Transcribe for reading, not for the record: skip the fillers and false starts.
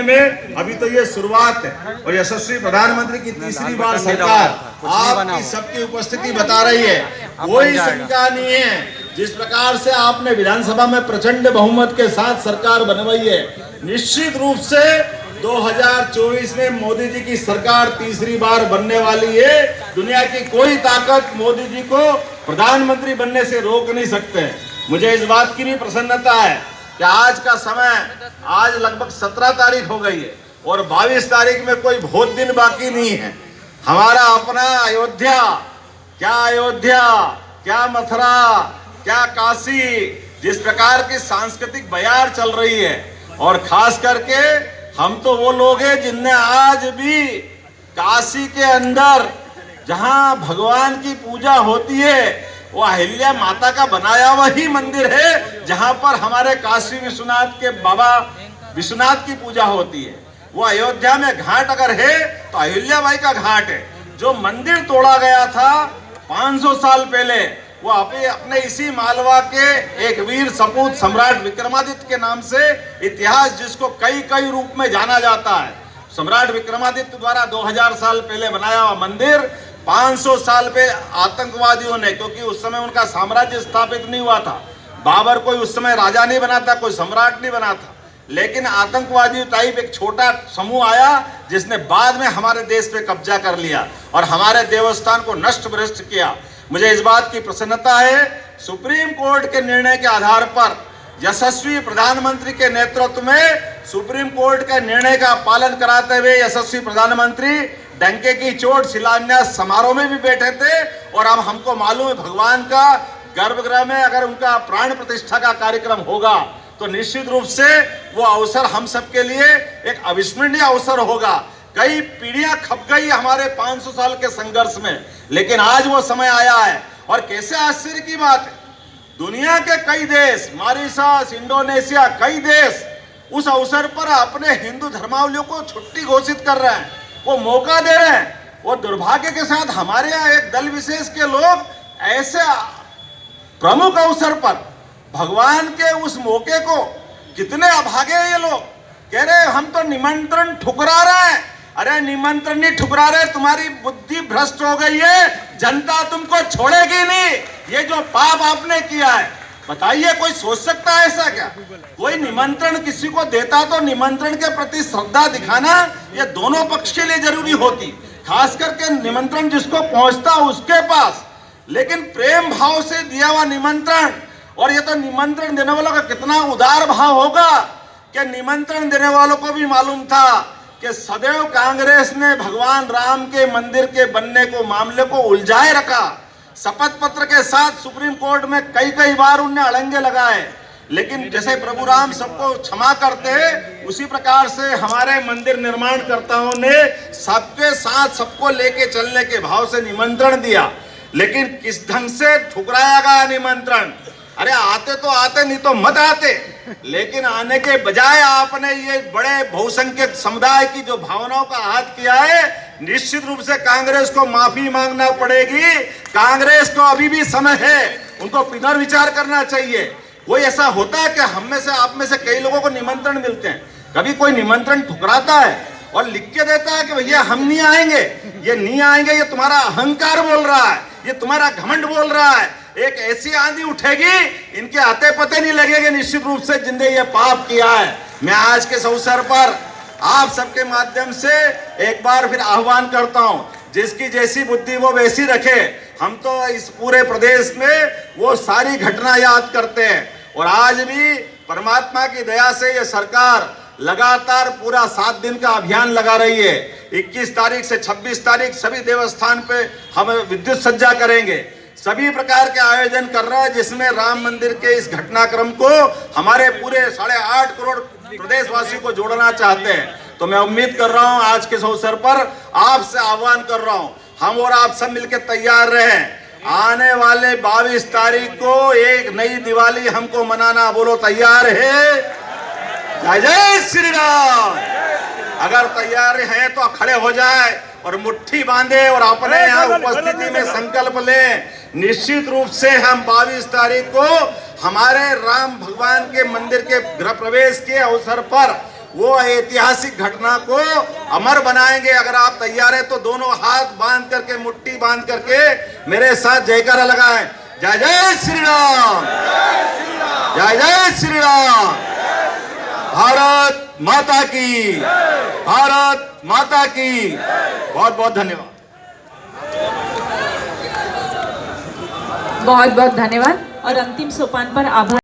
में अभी तो ये शुरुआत है और यशस्वी प्रधानमंत्री की तीसरी बार सरकार आपकी सबकी उपस्थिति बता रही है। कोई शंका नहीं है, जिस प्रकार से आपने विधानसभा में प्रचंड बहुमत के साथ सरकार बनवाई है, निश्चित रूप से 2024 में मोदी जी की सरकार तीसरी बार बनने वाली है। दुनिया की कोई ताकत मोदी जी को प्रधानमंत्री बनने से रोक नहीं सकते। मुझे इस बात की भी प्रसन्नता है कि आज का समय, आज लगभग 17 तारीख हो गई है और 22 तारीख में कोई बहुत दिन बाकी नहीं है। हमारा अपना अयोध्या, क्या मथुरा, क्या काशी, जिस प्रकार की सांस्कृतिक बयार चल रही है, और खास करके हम तो वो लोग हैं जिनने आज भी काशी के अंदर जहां भगवान की पूजा होती है वो अहिल्या माता का बनाया वही मंदिर है जहां पर हमारे काशी विश्वनाथ के बाबा विश्वनाथ की पूजा होती है। वो अयोध्या में घाट अगर है तो अहिल्या बाई का घाट है। जो मंदिर तोड़ा गया था 500 साल पहले, वो अपने इसी मालवा के एक वीर सपूत सम्राट विक्रमादित्य के नाम से इतिहास, जिसको कई कई रूप में जाना जाता है। सम्राट विक्रमादित्य द्वारा 2000 साल पहले बनाया हुआ मंदिर 500 साल पे आतंकवादियों ने, क्योंकि उस समय उनका साम्राज्य स्थापित नहीं हुआ था, बाबर कोई उस समय राजा नहीं बना था, कोई सम्राट नहीं बना था, लेकिन आतंकवादी टाइप एक छोटा समूह आया जिसने बाद में हमारे देश पे कब्जा कर लिया और हमारे देवस्थान को नष्ट भ्रष्ट किया। मुझे इस बात की प्रसन्नता है, सुप्रीम कोर्ट के निर्णय के आधार पर यशस्वी प्रधानमंत्री के नेतृत्व में सुप्रीम कोर्ट के निर्णय का पालन कराते हुए यशस्वी प्रधानमंत्री डंके की चोट शिलान्यास समारोह में भी बैठे थे। और अब हमको मालूम है भगवान का गर्भगृह में अगर उनका प्राण प्रतिष्ठा का कार्यक्रम होगा तो निश्चित रूप से वो अवसर हम सबके लिए एक अविस्मरणीय अवसर होगा। कई पीढ़ियां खप गई हमारे 500 साल के संघर्ष में, लेकिन आज वो समय आया है। और कैसे आश्चर्य की बात है, दुनिया के कई देश, मॉरिशस, इंडोनेशिया, कई देश उस अवसर पर अपने हिंदू धर्मावलंबियों को छुट्टी घोषित कर रहे हैं, वो मौका दे रहे हैं। वो दुर्भाग्य के साथ हमारे यहाँ एक दल विशेष के लोग ऐसे प्रमुख अवसर पर भगवान के उस मौके को, कितने अभागे ये लोग, कह रहे हम तो निमंत्रण ठुकरा रहे हैं। अरे निमंत्रण नहीं ठुकरा रहे, तुम्हारी बुद्धि भ्रष्ट हो गई है, जनता तुमको छोड़ेगी नहीं। ये जो पाप आपने किया है, बताइए कोई सोच सकता है ऐसा क्या? कोई निमंत्रण किसी को देता तो निमंत्रण के प्रति श्रद्धा दिखाना ये दोनों पक्ष के लिए जरूरी होती, खास करके निमंत्रण जिसको पहुंचता उसके पास, लेकिन प्रेम भाव से दिया हुआ निमंत्रण। और ये तो निमंत्रण देने वालों का कितना उदार भाव होगा कि निमंत्रण देने वालों को भी मालूम था कि सदैव कांग्रेस ने भगवान राम के मंदिर के बनने को मामले को उलझाए रखा। शपथ पत्र के साथ सुप्रीम कोर्ट में कई बार उनने अड़ंगे लगाए, लेकिन जैसे प्रभु राम सबको क्षमा करते हैं उसी प्रकार से हमारे मंदिर निर्माणकर्ताओं ने सबके साथ सबको लेके चलने के भाव से निमंत्रण दिया। लेकिन किस ढंग से ठुकराया गया निमंत्रण। अरे आते तो आते, नहीं तो मत आते, लेकिन आने के बजाय आपने ये बड़े बहुसंख्यक समुदाय की जो भावनाओं का आहत किया है, निश्चित रूप से कांग्रेस को माफी मांगना पड़ेगी। कांग्रेस को अभी भी समय है, उनको पुनर्विचार करना चाहिए। कोई ऐसा होता है कि हम में से, आप में से कई लोगों को निमंत्रण मिलते हैं, कभी कोई निमंत्रण ठुकराता है और लिख के देता है कि भैया हम नहीं आएंगे, ये नहीं आएंगे, ये तुम्हारा अहंकार बोल रहा है, ये तुम्हारा घमंड बोल रहा है। एक ऐसी आंधी उठेगी, इनके आते पते नहीं लगेंगे निश्चित रूप से जिनने ये पाप किया है। मैं आज के अवसर पर आप सबके माध्यम से एक बार फिर आह्वान करता हूं, जिसकी जैसी बुद्धि वो वैसी रखे। हम तो इस पूरे प्रदेश में वो सारी घटना याद करते हैं, और आज भी परमात्मा की दया से ये सरकार लगातार पूरा 7 दिन का अभियान लगा रही है। 21 तारीख से 26 तारीख सभी देवस्थान पे हम विद्युत सज्जा करेंगे, सभी प्रकार के आयोजन कर रहा है, जिसमें राम मंदिर के इस घटनाक्रम को हमारे पूरे 8.5 करोड़ प्रदेशवासियों को जोड़ना चाहते हैं। तो मैं उम्मीद कर रहा हूं आज के इस अवसर पर आपसे आह्वान कर रहा हूं, हम और आप सब मिलकर तैयार रहें। आने वाले 22 तारीख को एक नई दिवाली हमको मनाना। बोलो तैयार है? जय जय श्री राम। अगर तैयार हैं तो खड़े हो जाए और मुट्ठी बांधे और अपने यहाँ उपस्थिति में संकल्प लें। निश्चित रूप से हम 22 तारीख को हमारे राम भगवान के मंदिर के गृह प्रवेश के अवसर पर वो ऐतिहासिक घटना को अमर बनाएंगे। अगर आप तैयार हैं तो दोनों हाथ बांध करके, मुट्ठी बांध करके मेरे साथ जयकारा लगाएं। जय जय श्री राम, जय जय श्री राम। भारत माता की, भारत माता की। बहुत बहुत धन्यवाद। बहुत बहुत धन्यवाद। और अंतिम सोपान पर आभार।